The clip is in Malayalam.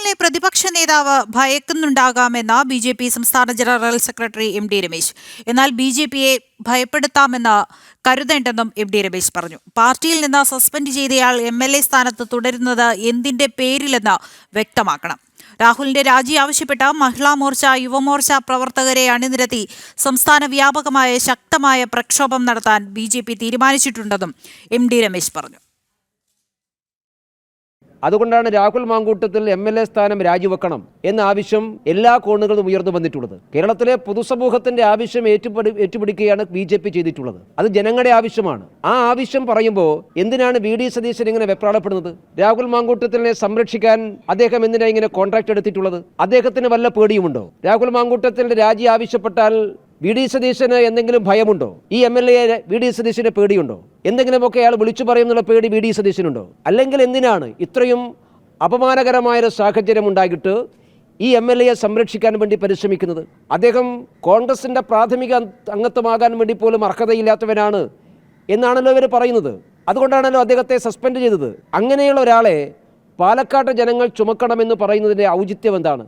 രാഹുലിനെ പ്രതിപക്ഷ നേതാവ് ഭയക്കുന്നുണ്ടാകാമെന്ന ബി.ജെ.പി. സംസ്ഥാന ജനറൽ സെക്രട്ടറി എം.ടി. രമേശ്. എന്നാൽ ബി.ജെ.പിയെ ഭയപ്പെടുത്താമെന്ന് കരുതേണ്ടെന്നും എം.ടി. രമേശ് പറഞ്ഞു. പാർട്ടിയിൽ നിന്ന് സസ്പെൻഡ് ചെയ്തയാൾ എം.എൽ.എ. സ്ഥാനത്ത് തുടരുന്നത് എന്തിന്റെ പേരിലെന്ന് വ്യക്തമാക്കണം. രാഹുലിന്റെ രാജി ആവശ്യപ്പെട്ട മഹിളാ മോർച്ച, യുവമോർച്ച പ്രവർത്തകരെ അണിനിരത്തി സംസ്ഥാന വ്യാപകമായ ശക്തമായ പ്രക്ഷോഭം നടത്താൻ ബി.ജെ.പി. തീരുമാനിച്ചിട്ടുണ്ടെന്നും എം.ടി. രമേശ് പറഞ്ഞു. അതുകൊണ്ടാണ് രാഹുൽ മാങ്കൂട്ടത്തിൽ എം.എൽ.എ. സ്ഥാനം രാജിവെക്കണം എന്ന ആവശ്യം എല്ലാ കോണുകളും ഉയർന്നു വന്നിട്ടുള്ളത്. കേരളത്തിലെ പൊതുസമൂഹത്തിന്റെ ആവശ്യം ഏറ്റുപിടിക്കുകയാണ് ബി.ജെ.പി. ചെയ്തിട്ടുള്ളത്. അത് ജനങ്ങളുടെ ആവശ്യമാണ്. ആ ആവശ്യം പറയുമ്പോൾ എന്തിനാണ് വി.ഡി. സതീശൻ ഇങ്ങനെ വെപ്രാളപ്പെടുന്നത്? രാഹുൽ മാങ്കൂട്ടത്തിനെ സംരക്ഷിക്കാൻ അദ്ദേഹം എന്തിനാണ് ഇങ്ങനെ കോൺട്രാക്ട് എടുത്തിട്ടുള്ളത്? അദ്ദേഹത്തിന് വല്ല പേടിയുമുണ്ടോ? രാഹുൽ മാങ്കൂട്ടത്തിന്റെ രാജി ആവശ്യപ്പെട്ടാൽ വി.ഡി. സതീശന് എന്തെങ്കിലും ഭയമുണ്ടോ? ഈ എം.എൽ.എ. വി.ഡി. സതീശന് പേടിയുണ്ടോ? എന്തെങ്കിലുമൊക്കെ അയാൾ വിളിച്ചു പറയുന്നുള്ള പേടി വി.ഡി. സതീശനുണ്ടോ? അല്ലെങ്കിൽ എന്തിനാണ് ഇത്രയും അപമാനകരമായൊരു സാഹചര്യം ഉണ്ടായിട്ട് ഈ എം.എൽ.എയെ സംരക്ഷിക്കാൻ വേണ്ടി പരിശ്രമിക്കുന്നത്? അദ്ദേഹം കോൺഗ്രസിൻ്റെ പ്രാഥമിക അംഗത്വമാകാൻ വേണ്ടി പോലും അർഹതയില്ലാത്തവനാണ് എന്നാണല്ലോ ഇവർ പറയുന്നത്. അതുകൊണ്ടാണല്ലോ അദ്ദേഹത്തെ സസ്പെൻഡ് ചെയ്തത്. അങ്ങനെയുള്ള ഒരാളെ പാലക്കാട് ജനങ്ങൾ ചുമക്കണമെന്ന് പറയുന്നതിൻ്റെ ഔചിത്യം എന്താണ്?